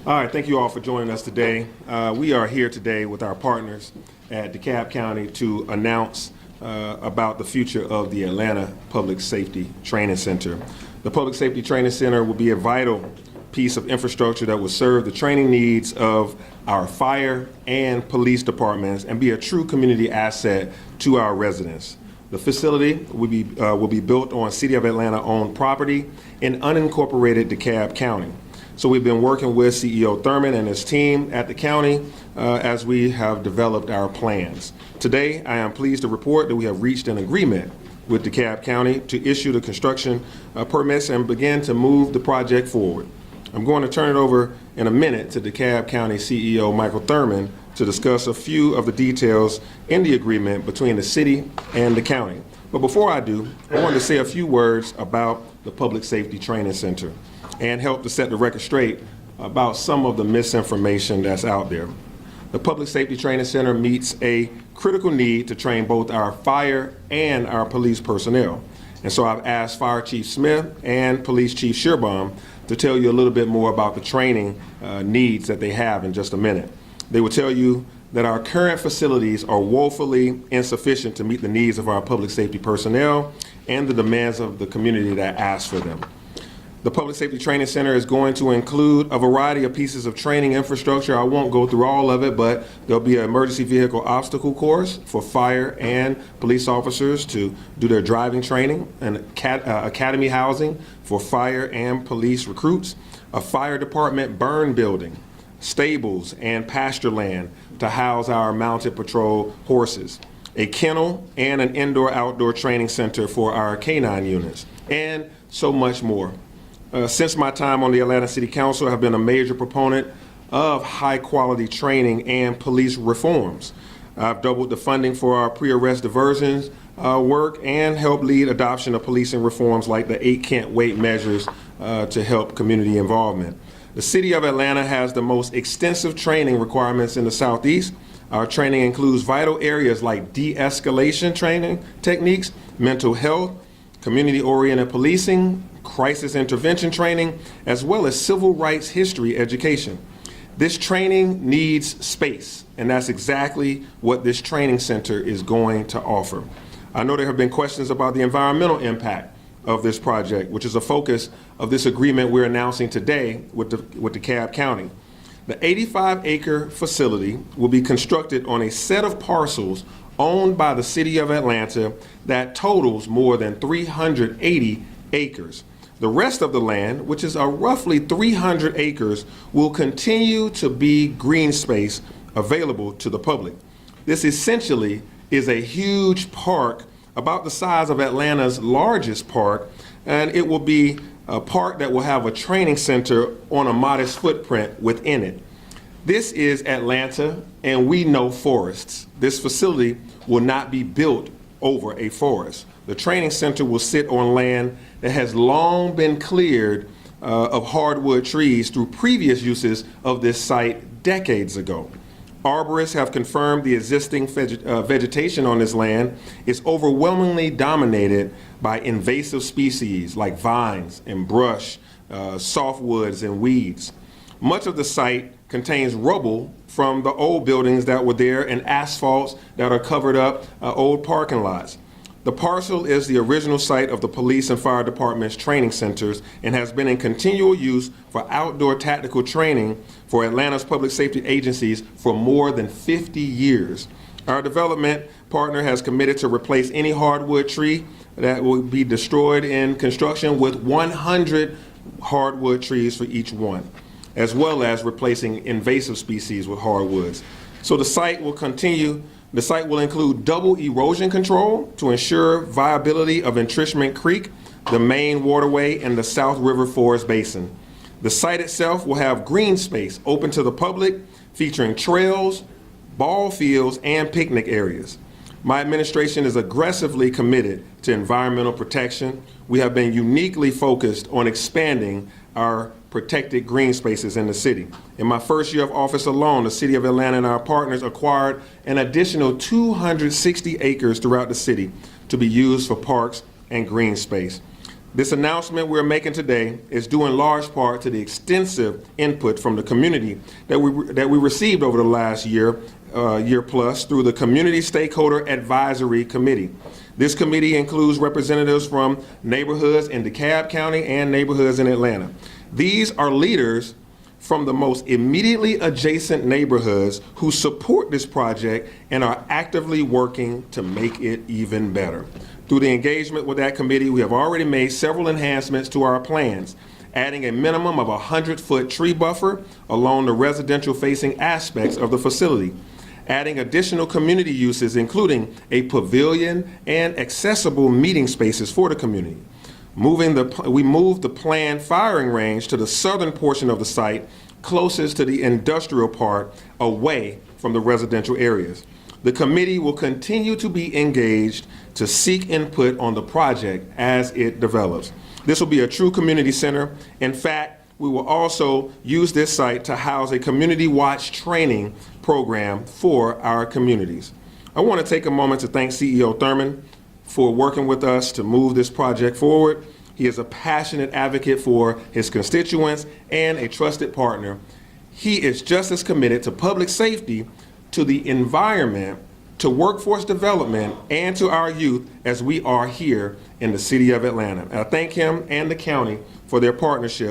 All right, thank you all for joining us today. We are here today with our partners at DeKalb County to announce about the future of the Atlanta Public Safety Training Center. The Public Safety Training Center will be a vital piece of infrastructure that will serve the training needs of our fire and police departments and be a true community asset to our residents. The facility will be built on City of Atlanta-owned property in unincorporated DeKalb County. So we've been working with CEO Thurman and his team at the county as we have developed our plans. Today, I am pleased to report that we have reached an agreement with DeKalb County to issue the construction permits and begin to move the project forward. I'm going to turn it over in a minute to DeKalb County CEO Michael Thurman to discuss a few of the details in the agreement between the city and the county. But before I do, I wanted to say a few words about the Public Safety Training Center and help to set the record straight about some of the misinformation that's out there. The Public Safety Training Center meets a critical need to train both our fire and our police personnel. And so I've asked Fire Chief Smith and Police Chief Shearbaum to tell you a little bit more about the training needs that they have in just a minute. They will tell you that our current facilities are woefully insufficient to meet the needs of our public safety personnel and the demands of the community that asks for them. The Public Safety Training Center is going to include a variety of pieces of training infrastructure. I won't go through all of it, but there'll be an emergency vehicle obstacle course for fire and police officers to do their driving training, and academy housing for fire and police recruits, a fire department burn building, stables and pasture land to house our mounted patrol horses, a kennel and an indoor-outdoor training center for our canine units, and so much more. Since my time on the Atlanta City Council, I have been a major proponent of high-quality training and police reforms. I've doubled the funding for our pre-arrest diversions work and helped lead adoption of policing reforms like the 8 Can't Wait measures to help community involvement. The City of Atlanta has the most extensive training requirements in the Southeast. Our training includes vital areas like de-escalation training techniques, mental health, community-oriented policing, crisis intervention training, as well as civil rights history education. This training needs space, and that's exactly what this training center is going to offer. I know there have been questions about the environmental impact of this project, which is a focus of this agreement we're announcing today with DeKalb County. The 85-acre facility will be constructed on a set of parcels owned by the City of Atlanta that totals more than 380 acres. The rest of the land, which is roughly 300 acres, will continue to be green space available to the public. This essentially is a huge park about the size of Atlanta's largest park, and it will be a park that will have a training center on a modest footprint within it. This is Atlanta, and we know forests. This facility will not be built over a forest. The training center will sit on land that has long been cleared of hardwood trees through previous uses of this site decades ago. Arborists have confirmed the existing vegetation on this land is overwhelmingly dominated by invasive species like vines and brush, softwoods and weeds. Much of the site contains rubble from the old buildings that were there and asphalts that are covered up old parking lots. The parcel is the original site of the police and fire department's training centers and has been in continual use for outdoor tactical training for Atlanta's public safety agencies for more than 50 years. Our development partner has committed to replace any hardwood tree that will be destroyed in construction with 100 hardwood trees for each one, as well as replacing invasive species with hardwoods. So the site will include double erosion control to ensure viability of Entrenchment Creek, the main waterway in the South River Forest Basin. The site itself will have green space open to the public, featuring trails, ball fields, and picnic areas. My administration is aggressively committed to environmental protection. We have been uniquely focused on expanding our protected green spaces in the city. In my first year of office alone, the City of Atlanta and our partners acquired an additional 260 acres throughout the city to be used for parks and green space. This announcement we're making today is due in large part to the extensive input from the community that we received over the last year plus through the Community Stakeholder Advisory Committee. This committee includes representatives from neighborhoods in DeKalb County and neighborhoods in Atlanta. These are leaders from the most immediately adjacent neighborhoods who support this project and are actively working to make it even better. Through the engagement with that committee, we have already made several enhancements to our plans, adding a minimum of 100-foot tree buffer along the residential-facing aspects of the facility, adding additional community uses, including a pavilion and accessible meeting spaces for the community. We moved the planned firing range to the southern portion of the site, closest to the industrial part, away from the residential areas. The committee will continue to be engaged to seek input on the project as it develops. This will be a true community center. In fact, we will also use this site to house a community watch training program for our communities. I want to take a moment to thank CEO Thurman for working with us to move this project forward. He is a passionate advocate for his constituents and a trusted partner. He is just as committed to public safety, to the environment, to workforce development, and to our youth as we are here in the city of Atlanta. And I thank him and the county for their partnership.